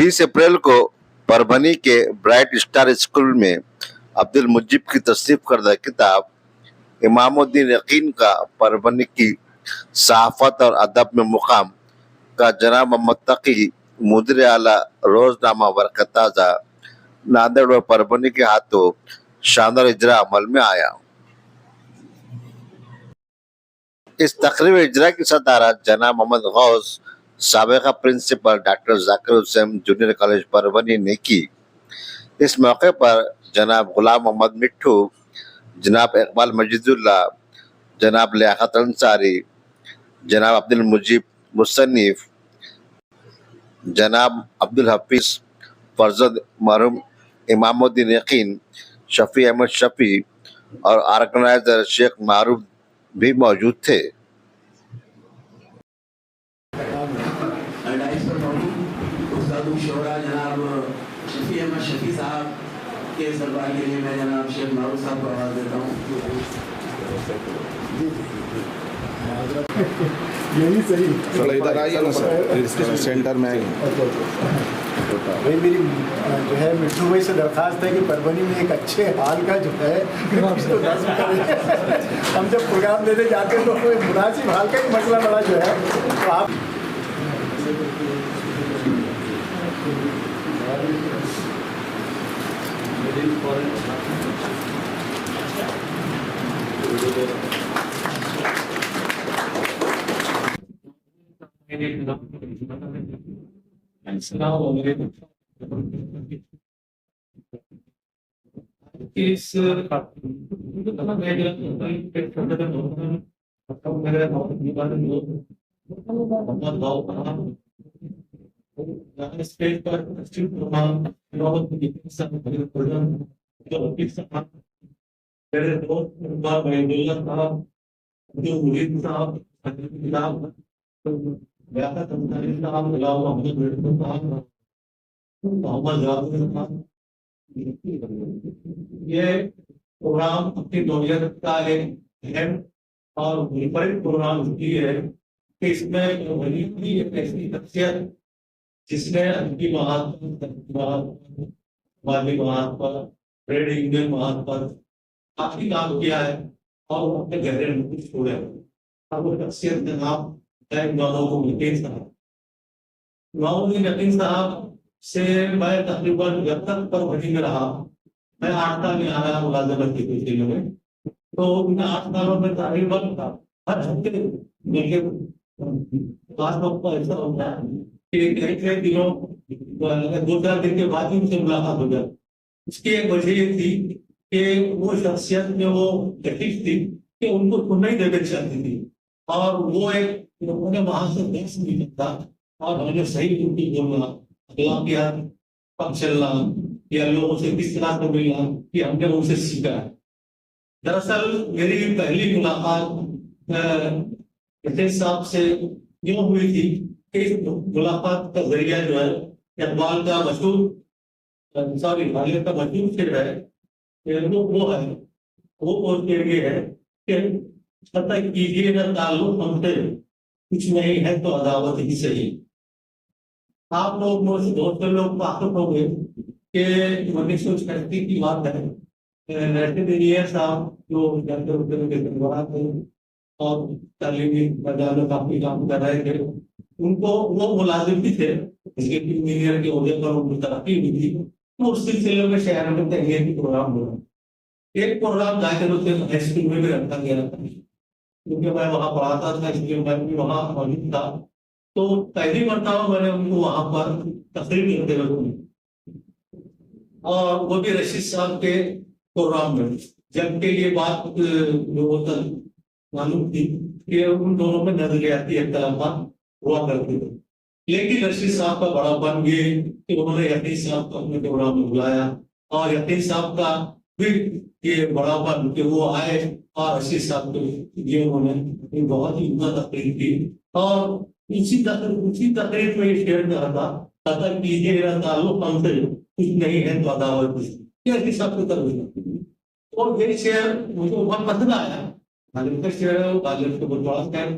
30 अप्रैल को परभनी के bright star school में अब्दुल मुजीब की तस्नीफ करदा किताब इमामुद्दीन यकीन का परभनी की सहाफत और अदब में मुकाम का जनाब मोहम्मद तकी मुदीर आला रोजनामा वर्कत ताज़ा नांदेड़ और परभनी के हाथों शानदार इजरा अमल में आया। इस तकरीब इजरा की सदारत जनाब मोहम्मद गौस साबिका principal doctor Zakir Hussain junior college Parbhani ने की। इस मौके पर जनाब गुलाम मोहम्मद मिट्ठू, जनाब इकबाल मजीदुल्लाह, जनाब लियाकत अंसारी, जनाब अब्दुल मुजीब मुसन्निफ, जनाब अब्दुल हफीज फरजद मरहूम इमामुद्दीन यकीन, शफी अहमद शफी और ऑर्गेनाइजर शेख मारूफ भी मौजूद थे। जनाब शफी अहमद शफी साहब के सरकार के लिए मैं जनाब शेख मारूफ साहब को आवाज़ देता हूँ। यही सही थोड़ा इधर आइए ना सर, सेंटर में आइए। भाई मेरी जो है मिट्ठू भाई से दरख्वास्त है कि परभनी में एक अच्छे हाल का जो है इसको नस्म करें। हम जब प्रोग्राम देने जाते हैं तो मुनासिब हाल का ही मसला बड़ा जो है तो आप इस स्टेज पर मेरे दोस्त साहब जो मुरीद साहब लियाकत अंसारी साहब, गुलाम मोहम्मद मिट्ठू साहब, मोहम्मद जाकिर साहब, ये प्रोग्राम अपनी नौयत का एक अहम और मुनफरिद प्रोग्राम होती है कि इसमें वली की एक ऐसी शख्सियत जिसने अरबी महाज माली महाज पर, ट्रेड यूनियन महाज पर काफी काम किया है और वो अपने गहरे नुक्स छोड़े और वो शख्सियत का नाम इमामुद्दीन साहब। इमामुद्दीन यकीन साहब से मैं तकरीबन जब तक परभनी में रहा, मैं 8 साल में आया मुलाजमत के सिलसिले में, तो इन 8 सालों में तकरीबन हर हफ्ते मिलके खास तौर पर ऐसा होता है कि कई दिनों 2-4 दिन के बाद ही उनसे मुलाकात हो जाए। उसकी एक वजह ये थी कि वो शख्सियत में वो तकलीफ थी कि उनको सुनना ही देकर चाहती थी और वो एक उन्होंने वहां से देश भी था और हमें सही ड्यूटी बोलना, अखलाकियात पर चलना या लोगों से किस तरह से मिलना कि हमने उनसे सीखा है। दरअसल मेरी पहली मुलाकात साहब से यूं हुई थी कि इस मुलाकात का जरिया जो है इकबाल का मशहूर गालिब का मशहूर शेर है वो है वो ये है कि पता कीजिए ना ताल्लुक हमसे, कुछ नहीं है तो अदावत ही सही। आप लोग मुझसे बहुत से लोग वाकिफ हो गए कि 1936 की बात है, रशीद इंजीनियर साहब जो थे और तालीमी बाजार में काफी काम कर रहे थे, उनको वो मुलाजिम भी थे इसके इंजीनियर के ओहदे पर उनको तरक्की भी थी। तो उस सिलसिले में शहर में तहरीर प्रोग्राम हुआ। एक program Zakir Hussain high school में भी रखा गया था क्योंकि मैं वहाँ पढ़ाता था, इसलिए मैं भी वहाँ मौजूद था। तो पहली मरतबा मैंने उनको वहाँ पर तकरीर करते हुए सुनी और वो भी रशीद साहब के प्रोग्राम में, जबकि ये बात जो मालूम थी कि उन दोनों में नजरियाती इख्तिलाफात हुआ करते थे, लेकिन रशीद साहब का बड़ापन ये कि उन्होंने यकीन साहब को अपने प्रोग्राम में बुलाया और यकीन साहब का भी ये बड़ापन कि वो आए और रशीद साहब को ये उन्होंने बहुत ही उम्दा तकरीर की और उसी तकरीर में ये शेयर कर रहा था कीजिए ताल्लुक हमसे, कुछ नहीं है तो अदावत कुछ रशीद साहब की तरफ। और ये शेयर मुझे बहुत पसंद आया। गालिब का शेयर है, गालिब को बहुत बड़ा शेयर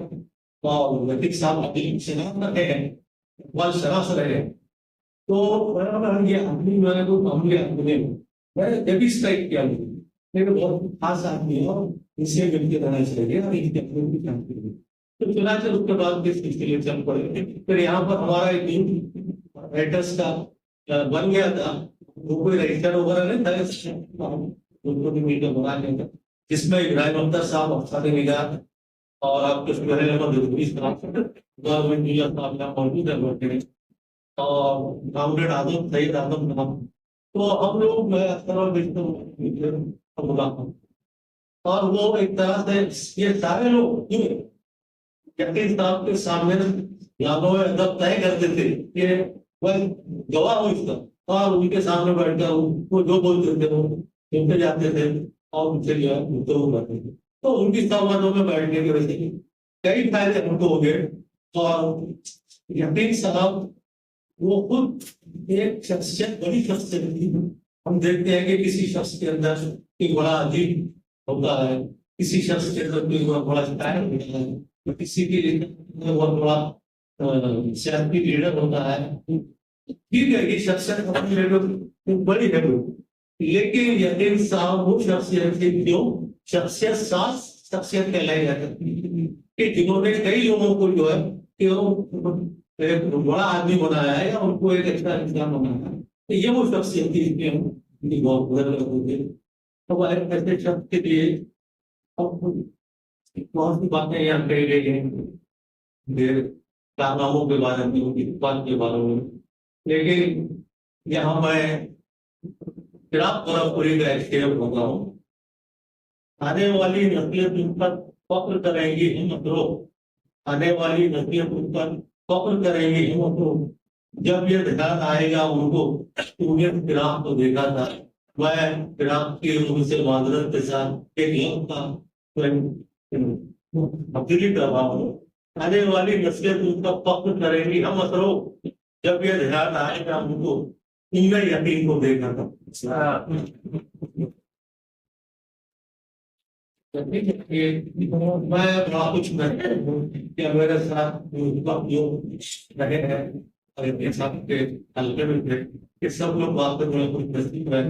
और रफीक साहब अभी शनाख्त रहे हैं, इकबाल शनाख्त रहे हैं, तो ये आदमी मैंने तो हमले अपने मैंने जब भी स्ट्राइक किया मेरे बहुत खास आदमी है और इसे मिलके रहना चाहिए और इनके अपने भी काम करिए। तो चुनाव उसके बाद के सिलसिले चल पड़े। फिर यहाँ पर हमारा एक टीम राइटर्स का बन गया था, वो कोई रजिस्टर वगैरह नहीं था, उनको भी मीडिया बना लिया था, जिसमें इब्राहिम अख्तर साहब अफसर निगाह और आपके गवर्नमेंट मीडिया साहब यहाँ मौजूद है बैठे और कॉमरेड आजम सईद आजम नाम। तो हम लोग और वो एक तरह से ये सारे लोग जगदीश साहब के सामने यादों में अदब तय करते थे कि वह गवाह हो इसका, और उनके सामने बैठकर वो जो बोलते थे वो सुनते जाते थे और उनसे जो है गुफ्तगू करते थे। तो उनकी संवादों में बैठने की वजह से कई फायदे हमको हो गए। और यकीन साहब वो खुद एक शख्सियत, बड़ी शख्सियत थी। हम देखते हैं कि किसी शख्स के अंदर एक बड़ा अजीब होता है, किसी शख्स के अंदर कोई बड़ा स्टाइल होता है, तो किसी के लिए बहुत बड़ा सियासी लीडर होता है। ठीक है, ये शख्सियत अपनी जगह बड़ी है, लेकिन यकीन साहब वो शख्सियत थी जो शख्सियत सास शख्सियत कहलाई जाती है कि जिन्होंने कई लोगों को जो है कि एक बड़ा आदमी बनाया है या उनको एक अच्छा इंसान बनाया है। तो ये वो शख्सियत थी इसलिए हम बहुत बदल होते। तो ऐसे शख्स के लिए बहुत सी बातें यहाँ कही गई हैं कारनामों के बारे में, उनकी बात के बारे में, लेकिन यहाँ मैं फिराक तरफ पूरी का एक्सपेयर होता हूँ। आने वाली नस्लें तुम पर फख्र करेंगी हिम्मत रो, आने वाली नस्लें तुम पर फख्र करेंगी हिम्मत रो। जब ये ध्यान आएगा उनको तूने फिराक को देखा था, मैं फिराक की रूह से माजरत के साथ एक लफ्ज का तब्दीली कर रहा हूँ। आने वाली नस्लें तुम पर फख्र करेंगी हिम्मत रो, जब ये ध्यान आएगा उनको तुमने यकीन को देखा था। मैं बड़ा कुछ क्या मेरे साथ जो रहे हैं और साथ के हल्के में थे कि सब लोग बात कर बड़ा कुछ नसीब है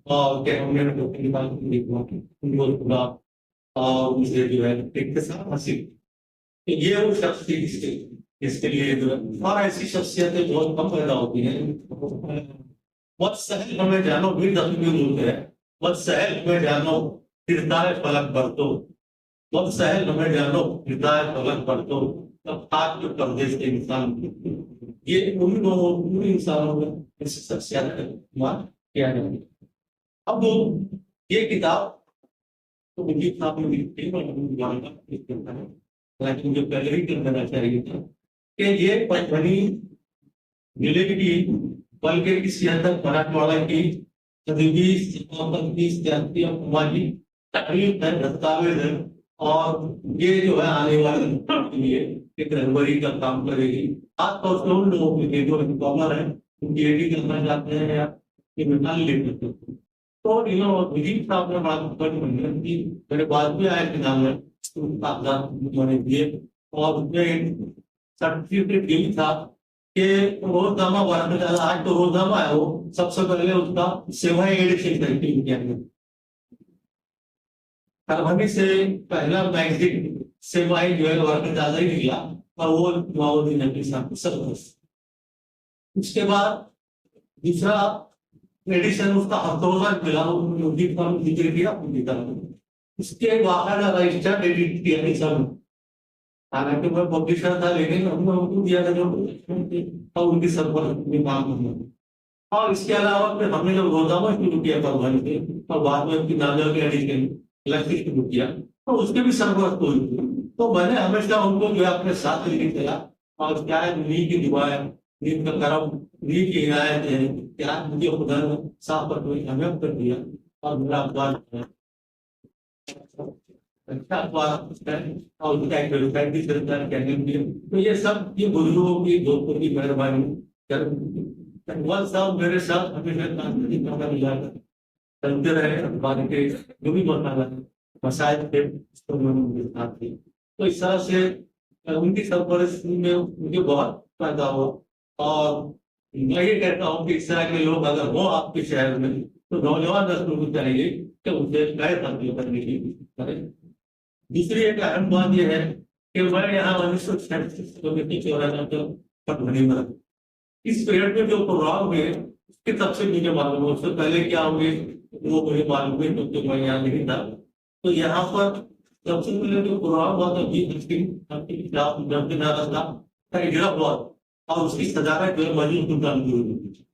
और क्या हमने उनको खुदा और मुझे जो है एक के साथ हासिल ये वो शख्स थी इसके लिए जो है। और ऐसी शख्सियतें बहुत कम पैदा होती हैं। बहुत सहल हमें जानो भी दखल होते हैं, बहुत सहल हमें जानो किरदार फलक पर तो, बहुत सहल हमें जानो किरदार फलक पर तो, तब खाक के पर्दे से इंसान ये उन लोगों उन इंसानों में ऐसी शख्सियत का किया जाए। अब ये किताब तो मुझे साहब ने लिखी है, लेकिन मुझे पहले ही कर देना चाहिए था कि ये पटवनी जिले की बल्कि इस अंदर मराठवाड़ा की तदबी सकाफत की सियासी और समाजी तकलीफ है, दस्तावेज है, और ये जो है आने वाले के लिए एक रहबरी का काम करेगी। खासतौर से उन लोगों के लिए जो इनकॉमर है, उनकी एडी करना चाहते हैं या ये मिसाल ले सकते हैं। तो विजीत साहब ने बड़ा मेहनत की, मेरे बाद भी आया कि नाम है मैंने दिए और उसमें सर्टिफिकेट दी था कि रोजनामा बना डाला। आज तो रोजनामा है, वो सबसे पहले उसका सेवाएं एडिशन सर्टिफिकेट किया गया। परभनी से पहला मैगजीन सेवाएं जो है वर्ग ज्यादा ही निकला और वो नवाबुद्दीन नकवी साहब को सब। उसके बाद दूसरा एडिशन उसका हफ्तों मिला, जिक्र किया उनकी तरफ। उसके बाहर रजिस्टर्ड एडिट किया नहीं सब, हालांकि मैं पब्लिशर था लेकिन हमने उनको दिया था जो और उनकी सरपर में काम करना। और इसके अलावा फिर हमने जब रोजाना शुरू किया परभनी से और बाद में उनकी नाजर के एडिशन लक्ष्य शुरू किया तो उसके भी सरपर हुई। तो मैंने हमेशा उनको जो है अपने साथ लेके चला और क्या है नी की दुआएं, नींद का करम, नी की हिदायत है, क्या मुझे खुदा ने साफ पर कोई हमें कर दिया और मेरा अखबार अच्छा अखबार और उसका एक वेबसाइट भी चलता है। तो ये सब ये बुजुर्गों की दोस्तों की मेहरबानी कर साहब मेरे साथ हमेशा चलते रहे। अखबार के जो भी मसाइल थे उनके साथ थे। तो इस तरह से उनकी सरपरस्ती में मुझे बहुत फायदा हुआ और मैं ये कहता हूँ कि इस तरह के लोग अगर हो आपके शहर में तो नौजवान नस्ल को चाहिए कि उनसे शिकायत हासिल करने की कोशिश करें। दूसरी एक अहम बात यह है कि मैं यहाँ 1994 पटभनी में इस पीरियड में जो प्रोग्राम हुए उसके तब से मुझे मालूम है, उससे पहले क्या हुए वो मुझे मालूम है क्योंकि मैं यहाँ नहीं था। तो यहाँ पर सबसे पहले जो प्रोग्राम हुआ था था और उसकी सजावट जो है मौजूद सुल्तान की हुई थी।